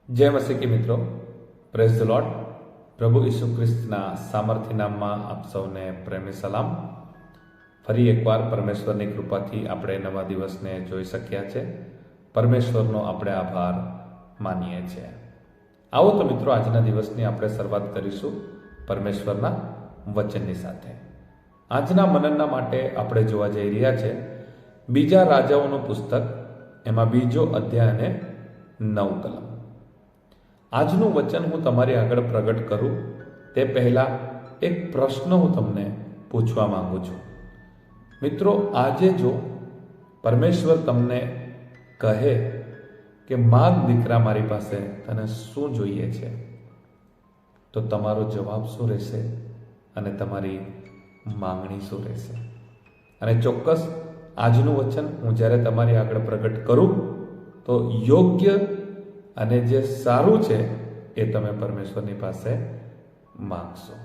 જય મસીકી મિત્રો, praise the lord. પ્રભુ ઈસુ ખ્રિસ્તના સામર્થ્ય નામમાં આપ સૌને પ્રેમી સલામ. ફરી એકવાર પરમેશ્વરની કૃપાથી આપણે નવા દિવસને જોઈ શક્યા છે. પરમેશ્વરનો આપણે આભાર માનીએ છીએ. આવો તો મિત્રો, આજના દિવસની આપણે શરૂઆત કરીશું પરમેશ્વરના વચનની સાથે. આજના મનનના માટે આપણે જોવા જઈ રહ્યા છે બીજા રાજાઓનું પુસ્તક, એમાં 2 અધ્યાય અને 9 કલમ. આજનું વચન હું તમારી આગળ પ્રગટ કરું તે પહેલાં એક પ્રશ્ન હું તમને પૂછવા માંગુ છું. મિત્રો, આજે જો પરમેશ્વર તમને કહે કે માગ દીકરા, મારી પાસે તને શું જોઈએ છે, તો તમારો જવાબ શું રહેશે અને તમારી માંગણી શું રહેશે? અને ચોક્કસ આજનું વચન હું જ્યારે તમારી આગળ પ્રગટ કરું તો યોગ્ય અને જે સારું છે એ તમે પરમેશ્વરની પાસે માંગશો.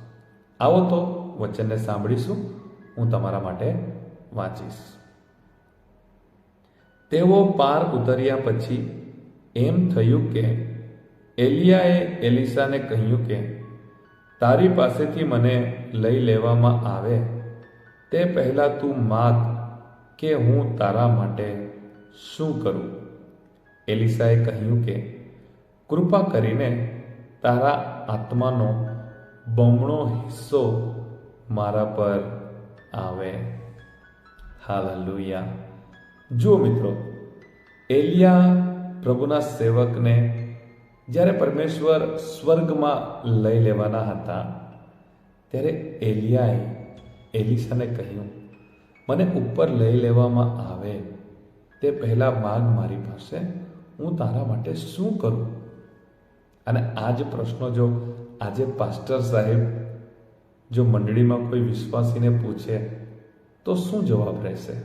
આવો તો વચનને સાંભળીશું. હું તમારા માટે વાંચીશ. તેઓ પાર ઉતર્યા પછી એમ થયું કે એલિયાએ એલીસાને કહ્યું કે તારી પાસેથી મને લઈ લેવામાં આવે તે પહેલાં તું માગ કે હું તારા માટે શું કરું. એલીસાએ કહ્યું કે કૃપા કરીને તારા આત્માનો બમણો હિસ્સો મારા પર આવે. હાલેલુયા. જુઓ મિત્રો, એલિયા પ્રભુના સેવકને જ્યારે પરમેશ્વર સ્વર્ગમાં લઈ લેવાના હતા ત્યારે એલિયાએ એલીસાને કહ્યું, મને ઉપર લઈ લેવામાં આવે તે પહેલાં માગ મારી પાસે, હું તારા માટે શું કરું? અને આ જ પ્રશ્નો જો આજે પાસ્ટર સાહેબ જો મંડળીમાં કોઈ વિશ્વાસીને પૂછે તો શું જવાબ રહેશે?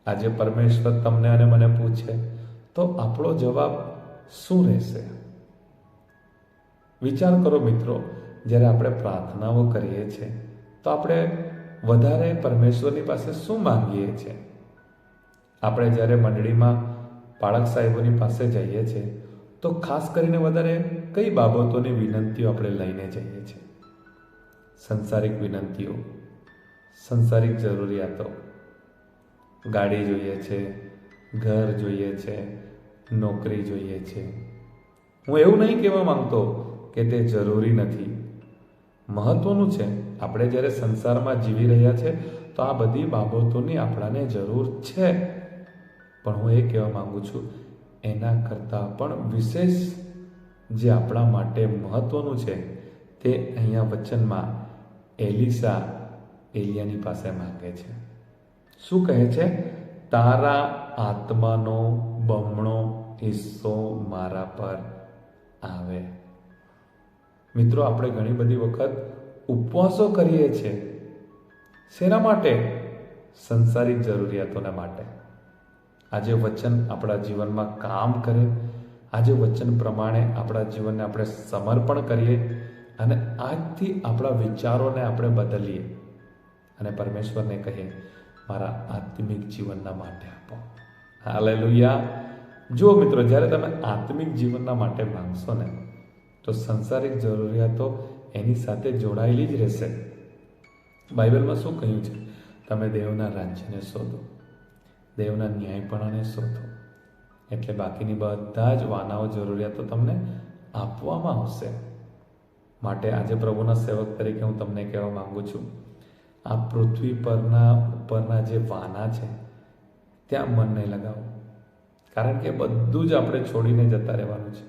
આજે પરમેશ્વર તમને અને મને પૂછે તો આપણો જવાબ શું રહેશે? વિચાર કરો મિત્રો, જ્યારે આપણે પ્રાર્થનાઓ કરીએ છીએ તો આપણે વધારે પરમેશ્વરની પાસે શું માંગીએ છીએ? આપણે જ્યારે મંડળીમાં પાળક સાહેબોની પાસે જઈએ છીએ તો ખાસ કરીને વધારે કઈ બાબતોની વિનંતીઓ આપણે લઈને જઈએ છીએ? સંસારિક વિનંતીઓ, સંસારિક જરૂરિયાતો. ગાડી જોઈએ છે, ઘર જોઈએ છે, નોકરી જોઈએ છે. હું એવું નહીં કહેવા માંગતો કે તે જરૂરી નથી, મહત્વનું છે. આપણે જ્યારે સંસારમાં જીવી રહ્યા છે તો આ બધી બાબતોની આપણાને જરૂર છે, પણ હું એ કહેવા માંગુ છું એના કરતાં પણ વિશેષ જે આપણા માટે મહત્વનું છે તે અહીંયા વચનમાં એલીસા એલિયાની પાસે માંગે છે. શું કહે છે? તારા આત્માનો બમણો હિસ્સો મારા પર આવે. મિત્રો, આપણે ઘણી બધી વખત ઉપવાસો કરીએ છીએ. શેના માટે? સંસારિક જરૂરિયાતોના માટે. આજે વચન આપણા જીવનમાં કામ કરે, આજે વચન પ્રમાણે આપણા જીવનને આપણે સમર્પણ કરીએ અને આજથી આપણા વિચારોને આપણે બદલીએ અને પરમેશ્વરને કહીએ, મારા આત્મિક જીવનના માટે આપો. હાલેલુયા. જુઓ મિત્રો, જ્યારે તમે આત્મિક જીવનના માટે માંગશો ને તો સંસારિક જરૂરિયાતો એની સાથે જોડાયેલી જ રહેશે. બાઇબલમાં શું કહ્યું છે? તમે દેવના રાજ્યને શોધો, દેવના ન્યાયપણાને શોધો, એટલે બાકીની બધા જ વાનાઓ જરૂરિયાતો તમને આપવામાં આવશે. માટે આજે પ્રભુના સેવક તરીકે હું તમને કહેવા માંગુ છું, આ પૃથ્વી પરના ઉપરના જે વાના છે ત્યાં મન નહીં લગાવો, કારણ કે બધું જ આપણે છોડીને જતા રહેવાનું છે.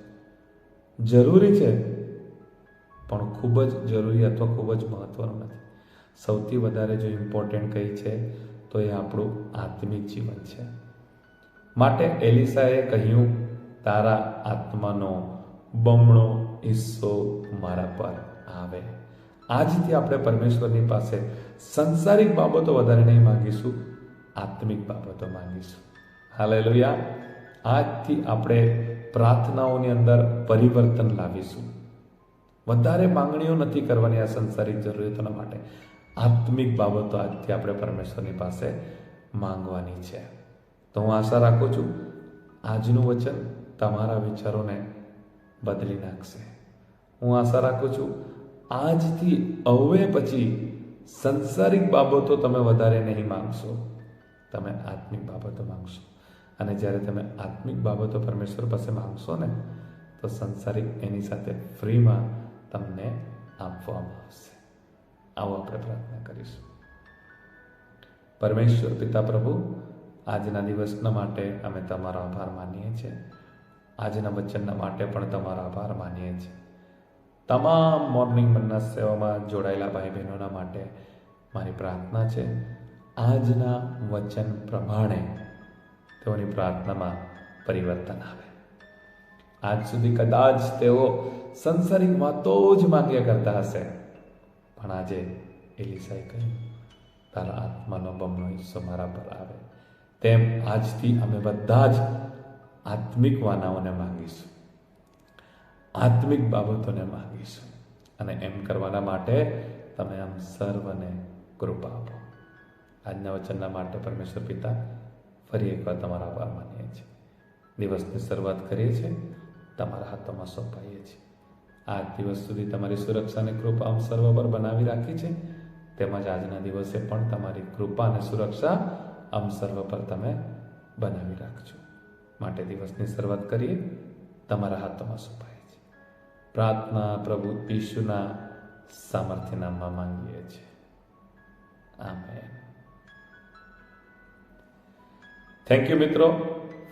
જરૂરી છે પણ ખૂબ જ જરૂરી અથવા ખૂબ જ મહત્વનું નથી. સૌથી વધારે જો ઇમ્પોર્ટન્ટ કંઈ છે તો એ આપણું આત્મિક જીવન છે. માટે એલીસાએ કહ્યું, તારા આત્માનો બમણો હિસ્સો મારા પર આવે. આજથી આપણે પરમેશ્વરની પાસે સંસારિક બાબતો વધારે નહીં માંગીશું, આત્મિક બાબતો માંગીશું. હાલેલુયા. આજથી આપણે પ્રાર્થનાઓની અંદર પરિવર્તન લાવીશું. વધારે માંગણીઓ નથી કરવાની આ સંસારિક જરૂરિયાતોના માટે. આત્મિક બાબતો આજથી આપણે પરમેશ્વરની પાસે માંગવાની છે. તો હું આશા રાખું છું આજનું વચન તમારા વિચારોને બદલી નાખશે. હું આશા રાખું છું આજથી હવે પછી સંસારિક બાબતો તમે વધારે નહીં માંગશો, તમે આત્મિક બાબતો માંગશો. અને જ્યારે તમે આત્મિક બાબતો પરમેશ્વર પાસે માંગશો ને, તો સંસારિક એની સાથે ફ્રીમાં તમને આપવામાં આવશે. આવો આપણે પ્રાર્થના કરીશું. પરમેશ્વર પિતા પ્રભુ, આજના દિવસના માટે અમે તમારો આભાર માનીએ છીએ. આજના વચનના માટે પણ તમારો આભાર માનીએ છીએ. તમામ મોર્નિંગ મન્ના સેવામાં જોડાયેલા ભાઈ બહેનોના માટે મારી પ્રાર્થના છે, આજના વચન પ્રમાણે તેઓની પ્રાર્થનામાં પરિવર્તન આવે. આજ સુધી કદાચ તેઓ સંસારિક વાતો જ માંગ્યા કરતા હશે, પણ આજે એલિસાએ કહ્યું, તારા આત્માનો બમણો હિસ્સો મારા પર આવે. તેમ આજથી અમે બધા જ આત્મિક વાનાઓને માંગીશું, આત્મિક બાબતોને માંગીશું. અને એમ કરવાના માટે તમે આમ સર્વને કૃપા આપો. આજના વચનના માટે પરમેશ્વર પિતા ફરી એકવાર તમારા આભાર માનીએ છીએ. દિવસની શરૂઆત કરીએ છીએ, તમારા હાથોમાં સોંપાઈએ છીએ. આ દિવસ સુધી તમારી સુરક્ષા અને કૃપા આમ સર્વ પર બનાવી રાખી છે, તેમજ આજના દિવસે પણ તમારી કૃપા અને સુરક્ષા આમ સર્વ પર તમે બનાવી રાખજો. માટે દિવસની શરૂઆત કરીએ, તમારા હાથોમાં સોંપાઈએ છીએ. પ્રાર્થના પ્રભુ ઈશુના સામર્થ્ય નામમાં માંગીએ છીએ. આમેન. થેન્ક યુ મિત્રો.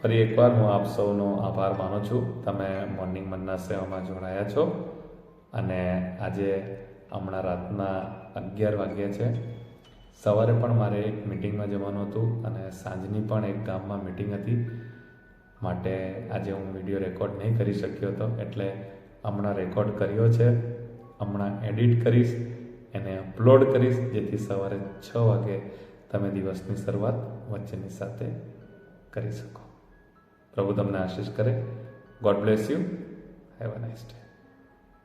ફરી એકવાર હું આપ સૌનો આભાર માનું છું. તમે મોર્નિંગ મન્ના સેવામાં જોડાયા છો. અને આજે હમણાં રાતના 11 વાગ્યા છે. સવારે પણ મારે એક મિટિંગમાં જવાનું હતું અને સાંજની પણ એક ગામમાં મિટિંગ હતી. માટે આજે હું વિડીયો રેકોર્ડ નહીં કરી શક્યો હતો, એટલે હમણાં રેકોર્ડ કર્યો છે. હમણાં એડિટ કરીશ, એને અપલોડ કરીશ, જેથી સવારે 6 વાગે તમે દિવસની શરૂઆત વચનની સાથે કરી શકો. પ્રભુ તમને આશીષ કરે. God bless you. Have a nice day.